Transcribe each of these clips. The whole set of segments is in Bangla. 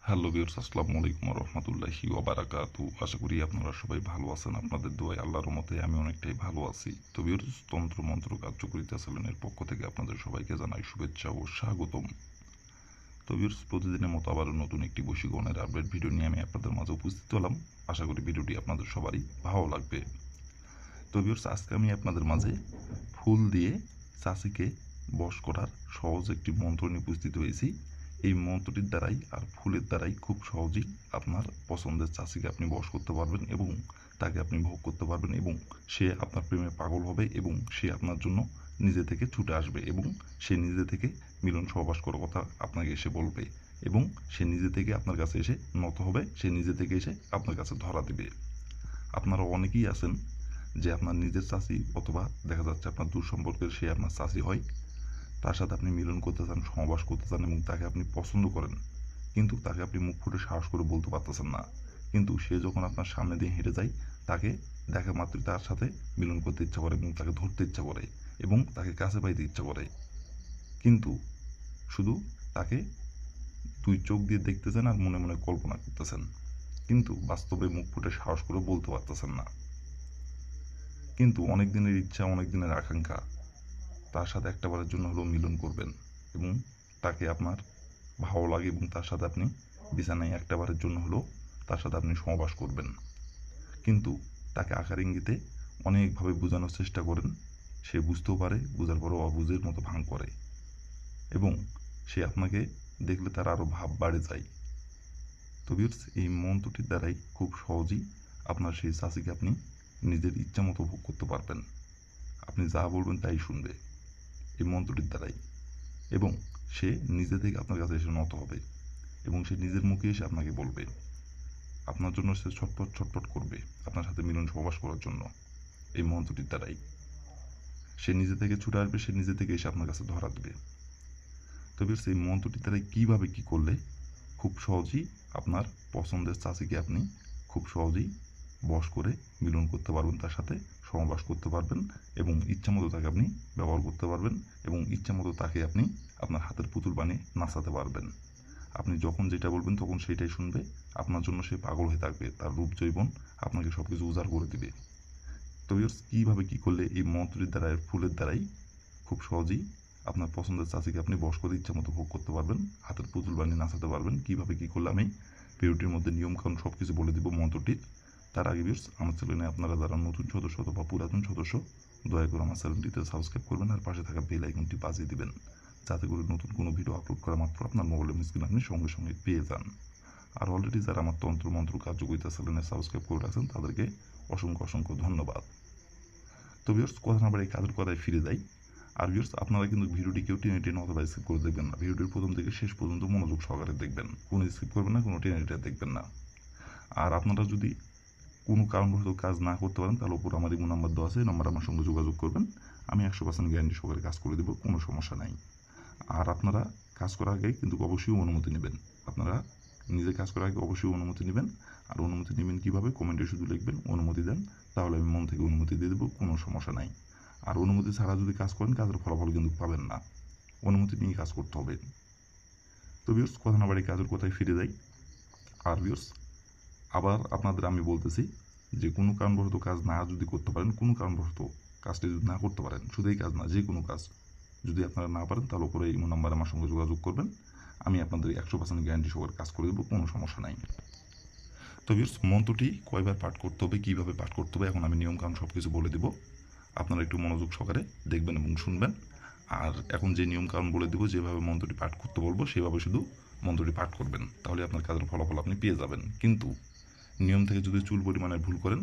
হ্যালো ভিউয়ার্স, আসসালামু আলাইকুম ওয়া রাহমাতুল্লাহি ওয়া বারাকাতু। আশা করি আপনারা সবাই ভালো আছেন। আপনাদের দোয়ায় আল্লাহর রহমতে আমি অনেকটাই ভালো আছি। তো ভিউয়ার্স, তন্ত্র মন্ত্র কার্যকরিতা চ্যানেলের পক্ষ থেকে আপনাদের সবাইকে জানাই শুভেচ্ছা ও স্বাগতম। তো ভিউয়ার্স, প্রতিদিনের মতো আবারও নতুন একটি বশীকরণের আপডেট ভিডিও নিয়ে আমি আপনাদের মাঝে উপস্থিত হলাম। আশা করি ভিডিওটি আপনাদের সবারই ভালো লাগবে। তো ভিউয়ার্স, আজকে আমি আপনাদের মাঝে ফুল দিয়ে চাষিকে বশ করার সহজ একটি মন্ত্র নিয়ে উপস্থিত হয়েছি। এই মন্ত্রটির দ্বারাই আর ফুলের দ্বারাই খুব সহজেই আপনার পছন্দের চাষিকে আপনি বশ করতে পারবেন এবং তাকে আপনি ভোগ করতে পারবেন এবং সে আপনার প্রেমে পাগল হবে এবং সে আপনার জন্য নিজে থেকে ছুটে আসবে এবং সে নিজে থেকে মিলন সহবাস করার কথা আপনাকে এসে বলবে এবং সে নিজে থেকে আপনার কাছে এসে নত হবে, সে নিজে থেকে এসে আপনার কাছে ধরা দিবে। আপনারা অনেকেই আছেন যে আপনার নিজের চাষি অথবা দেখা যাচ্ছে আপনার দূর সম্পর্কের সে আপনার চাষি হয়, তার সাথে আপনি মিলন করতে চান, সহবাস করতে চান এবং তাকে আপনি পছন্দ করেন, কিন্তু তাকে আপনি মুখ ফুটে সাহস করে বলতে পারতেছেন না। কিন্তু সে যখন আপনার সামনে দিয়ে হেঁটে যায়, তাকে দেখা মাত্রই তার সাথে মিলন করতে ইচ্ছা করে এবং তাকে ধরতে ইচ্ছা করে এবং তাকে কাছে পাইতে ইচ্ছা করে, কিন্তু শুধু তাকে দুই চোখ দিয়ে দেখতেছেন আর মনে মনে কল্পনা করতেছেন, কিন্তু বাস্তবে মুখ ফুটে সাহস করে বলতে পারতেছেন না। কিন্তু অনেক দিনের ইচ্ছা, অনেক দিনের আকাঙ্ক্ষা, তার সাথে একটাবারের জন্য হলেও মিলন করবেন এবং তাকে আপনার ভালো লাগে এবং তার সাথে আপনি বিছানায় একটাবারের জন্য হলেও তার সাথে আপনি সহবাস করবেন, কিন্তু তাকে আকার ইঙ্গিতে অনেকভাবে বোঝানোর চেষ্টা করেন। সে বুঝতেও পারে, বোঝার পরও অবুঝের মতো ভান করে এবং সে আপনাকে দেখলে তার আরও ভাব বাড়ে যায়। তো ভিউয়ার্স, এই মন্ত্রটির দ্বারাই খুব সহজেই আপনার সেই চাষিকে আপনি নিজের ইচ্ছা মতো ভোগ করতে পারবেন। আপনি যা বলবেন তাই শুনবে এই মন্ত্রটির দ্বারাই, এবং সে নিজে থেকে আপনার কাছে এসে নত হবে এবং সে নিজের মুখে এসে আপনাকে বলবে, আপনার জন্য সে ছটফট ছটফট করবে আপনার সাথে মিলন সহবাস করার জন্য। এই মন্ত্রটির দ্বারাই সে নিজে থেকে ছুটে আসবে, সে নিজে থেকে এসে আপনার কাছে ধরা দেবে। তবে সেই মন্ত্রটির দ্বারাই কীভাবে কী করলে খুব সহজেই আপনার পছন্দের চাষিকে আপনি খুব সহজেই বশ করে মিলন করতে পারবেন, তার সাথে সহবাস করতে পারবেন এবং ইচ্ছামতো তাকে আপনি ব্যবহার করতে পারবেন এবং ইচ্ছামতো তাকে আপনি আপনার হাতের পুতুল বানিয়ে নাচাতে পারবেন। আপনি যখন যেটা বলবেন তখন সেইটাই শুনবে, আপনার জন্য সে পাগল হয়ে থাকবে, তার রূপ জৈবন আপনাকে সব কিছু উজাড় করে দিবে। তো কীভাবে কী করলে এই মন্ত্রের দ্বারা, ফুলের দ্বারাই খুব সহজেই আপনার পছন্দের চাষিকে আপনি বশ করে ইচ্ছা মতো ভোগ করতে পারবেন, হাতের পুতুল বানিয়ে নাচাতে পারবেন, কীভাবে কী করলে আমি ভিডিওটির মধ্যে নিয়মকানুন সব কিছু বলে দিব মন্ত্রটির। তার আগে ভিউয়ার্স, আমার চ্যানেলে আপনারা যারা নতুন সদস্য অথবা পুরাতন সদস্য, দয়া করে আমার চ্যানেলটিতে সাবস্ক্রাইব করবেন আর পাশে থাকা বেল আইকনটি বাজিয়ে দিবেন, যাতে করে নতুন কোনো ভিডিও আপলোড করা মাত্র আপনার মোবাইলের স্ক্রিনে আপনি সঙ্গে সঙ্গে পেয়ে যান। আর অলরেডি যারা আমার তন্ত্র মন্ত্র কার্যকরিতা চ্যানেলে সাবস্ক্রাইব করে রাখছেন তাদেরকে অসংখ্য অসংখ্য ধন্যবাদ। তো ভিউয়ার্স, কথা না বাড়ি কাজের কথায় ফিরে যাই। আর ভিউয়ার্স, আপনারা কিন্তু ভিডিওটি কেউ টেনে টেনে অথবা স্কিপ করে দেখবেন না। ভিডিওটির প্রথম থেকে শেষ পর্যন্ত মনোযোগ সহকারে দেখবেন, কোনো স্কিপ করবেন না, কোনো টেনে টেনে দেখবেন না। আর আপনারা যদি কোনো কারণবশত কাজ না করতে পারেন তাহলে উপর আমার ইমো নাম্বার দেওয়া আছে, এই নাম্বারে আমার সঙ্গে যোগাযোগ করবেন। আমি 100% গ্যারান্টি সহকারে কাজ করে দেবো, কোনো সমস্যা নাই। আর আপনারা কাজ করার আগে কিন্তু অবশ্যই অনুমতি নেবেন। আপনারা নিজে কাজ করার আগে অবশ্যই অনুমতি নেবেন। আর অনুমতি নেবেন কীভাবে, কমেন্টে শুধু লিখবেন অনুমতি দেন, তাহলে আমি মন থেকে অনুমতি দিয়ে দেবো, কোনো সমস্যা নাই। আর অনুমতি ছাড়া যদি কাজ করেন কাজের ফলাফল কিন্তু পাবেন না, অনুমতি নিয়ে কাজ করতে হবে। তো ভিউয়ার্স, কথা না বাড়ি কাজের কথায় ফিরে যাই। আর ভিউয়ার্স, আবার আপনাদের আমি বলতেছি যে কোনো কারণবশত কাজ না যদি করতে পারেন, কোনো কারণবশত কাজটি যদি না করতে পারেন, শুধু এই কাজ না যে কোনো কাজ যদি আপনারা না পারেন, তাহলে উপরে ইমো নাম্বারে আমার সঙ্গে যোগাযোগ করবেন। আমি আপনাদের 100% গ্যারান্টি সহকারে কাজ করে দেবো, কোনো সমস্যা নাই। তো ভিউয়ার্স, মন্ত্রটি কয়বার পাঠ করতে হবে, কীভাবে পাঠ করতে হবে, এখন আমি নিয়মকানুন সব কিছু বলে দেবো। আপনারা একটু মনোযোগ সহকারে দেখবেন এবং শুনবেন। আর এখন যে নিয়মকানুন বলে দেবো, যেভাবে মন্ত্রটি পাঠ করতে বলবো সেভাবে শুধু মন্ত্রটি পাঠ করবেন, তাহলে আপনার কাজের ফলাফল আপনি পেয়ে যাবেন। কিন্তু নিয়ম থেকে যদি চুল পরিমাণে ভুল করেন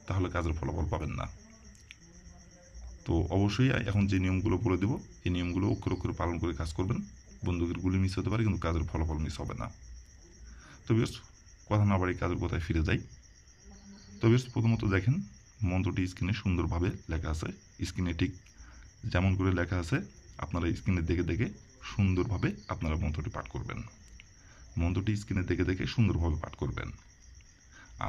তাহলে কাজের ফলাফল পাবেন না। তো অবশ্যই এখন যে নিয়মগুলো বলে দেবো এই নিয়মগুলো অক্ষরে অক্ষরে পালন করে কাজ করবেন। বন্দুকের গুলি মিস হতে পারে কিন্তু কাজের ফলাফল মিস হবে না। তো বেশ, কথা না বাড়ি কাজের কথায় ফিরে যাই। তো বেশ, প্রথমত দেখেন মন্ত্রটি স্ক্রিনে সুন্দরভাবে লেখা আছে। স্ক্রিনে ঠিক যেমন করে লেখা আছে আপনারা স্ক্রিনে দেখে দেখে সুন্দরভাবে আপনারা মন্ত্রটি পাঠ করবেন। মন্ত্রটি স্ক্রিনে দেখে দেখে সুন্দরভাবে পাঠ করবেন।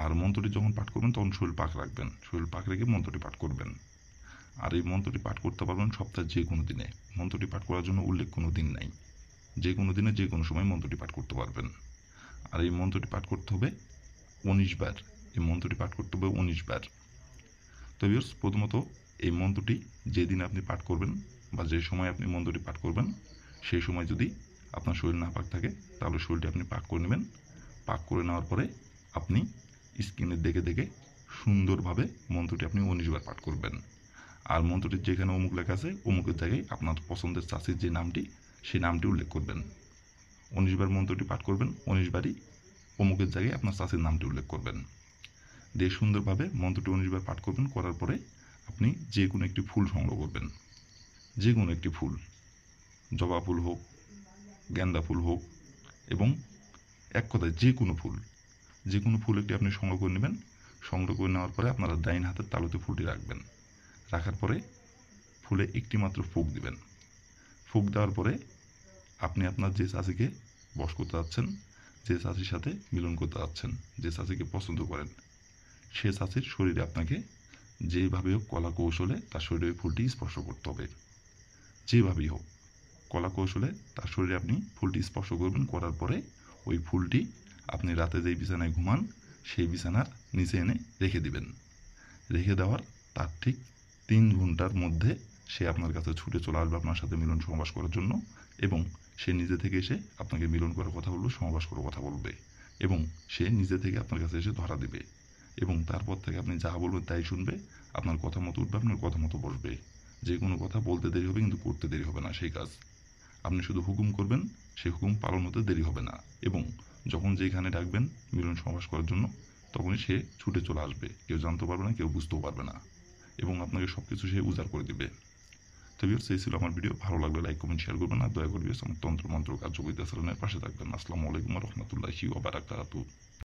আর মন্ত্রটি যখন পাঠ করবেন তখন শরীর পাক রাখবেন, শরীর পাক রেখে মন্ত্রটি পাঠ করবেন। আর এই মন্ত্রটি পাঠ করতে পারবেন সপ্তাহে যে কোনো দিনে। মন্ত্রটি পাঠ করার জন্য উল্লেখ কোনো দিন নাই, যে কোনো দিনে যে কোনো সময় মন্ত্রটি পাঠ করতে পারবেন। আর এই মন্ত্রটি পাঠ করতে হবে 19 বার। এই মন্ত্রটি পাঠ করতে হবে 19 বার। তো ভিউয়ার্স, প্রথমত এই মন্ত্রটি যেদিন আপনি পাঠ করবেন বা যে সময় আপনি মন্ত্রটি পাঠ করবেন, সেই সময় যদি আপনার শরীর না পাক থাকে, তাহলে শরীরটি আপনি পাক করে নেবেন। পাক করে নেওয়ার পরে আপনি স্ক্রিনে দেখে দেখে সুন্দরভাবে মন্ত্রটি আপনি 19 বার পাঠ করবেন। আর মন্ত্রটির যেখানে অমুক লেখা আছে, অমুকের জায়গায় আপনার পছন্দের চাষির যে নামটি, সেই নামটি উল্লেখ করবেন। 19 বার মন্ত্রটি পাঠ করবেন, 19 বারই অমুকের জায়গায় আপনার চাষির নামটি উল্লেখ করবেন। দিয়ে সুন্দরভাবে মন্ত্রটি 19 বার পাঠ করবেন। করার পরে আপনি যে কোনো একটি ফুল সংগ্রহ করবেন, যে কোনো একটি ফুল, জবা ফুল হোক, গেন্দা ফুল হোক, এবং এক কথায় যে কোনো ফুল একটি আপনি সংগ্রহ করে নেবেন। সংগ্রহ করে নেওয়ার পরে আপনারা ডাইন হাতের তালুতে ফুলটি রাখবেন। রাখার পরে ফুলে একটি মাত্র ফুঁক দিবেন। ফুঁক দেওয়ার পরে আপনি আপনার যে চাষিকে বশ করতে যাচ্ছেন, যে চাষির সাথে মিলন করতে যাচ্ছেন, যে চাষিকে পছন্দ করেন, সে চাষির শরীরে আপনাকে যেভাবে হোক কলা কৌশলে তার শরীরে ওই ফুলটি স্পর্শ করতে হবে। যেভাবেই হোক কলা কৌশলে তার শরীরে আপনি ফুলটি স্পর্শ করবেন। করার পরে ওই ফুলটি আপনি রাতে যেই বিছানায় ঘুমান, সেই বিছানার নিচে এনে রেখে দিবেন। রেখে দেওয়ার তার ঠিক 3 ঘন্টার মধ্যে সে আপনার কাছে ছুটে চলে আসবে আপনার সাথে মিলন সমাবাস করার জন্য, এবং সে নিজে থেকে এসে আপনাকে মিলন করার কথা বলবে, সমাবাস করার কথা বলবে, এবং সে নিজে থেকে আপনার কাছে এসে ধরা দেবে, এবং তারপর থেকে আপনি যা বলবেন তাই শুনবে। আপনার কথা মতো উঠবে, আপনার কথা মতো বসবে। যে কোনো কথা বলতে দেরি হবে, কিন্তু করতে দেরি হবে না সেই কাজ। আপনি শুধু হুকুম করবেন, সেই হুকুম পালন হতে দেরি হবে না, এবং যখন যেখানে ডাকবেন মিলন সমাবাস করার জন্য, তখনই সে ছুটে চলে আসবে। কেউ জানতে পারবে না, কেউ বুঝতেও পারবে না, এবং আপনাকে সব কিছু সে উজাড় করে দিবে। তো ভিউয়ার্স, এই ছিল আমার ভিডিও। ভালো লাগলে লাইক, কমেন্ট, শেয়ার করবেন। আর দয়া করে আমার তন্ত্র মন্ত্র কার্যকরিতা চ্যানেলের পাশে থাকবেন। আসসালামু আলাইকুম ওয়া রাহমাতুল্লাহি ওয়া বারাকাতুহু।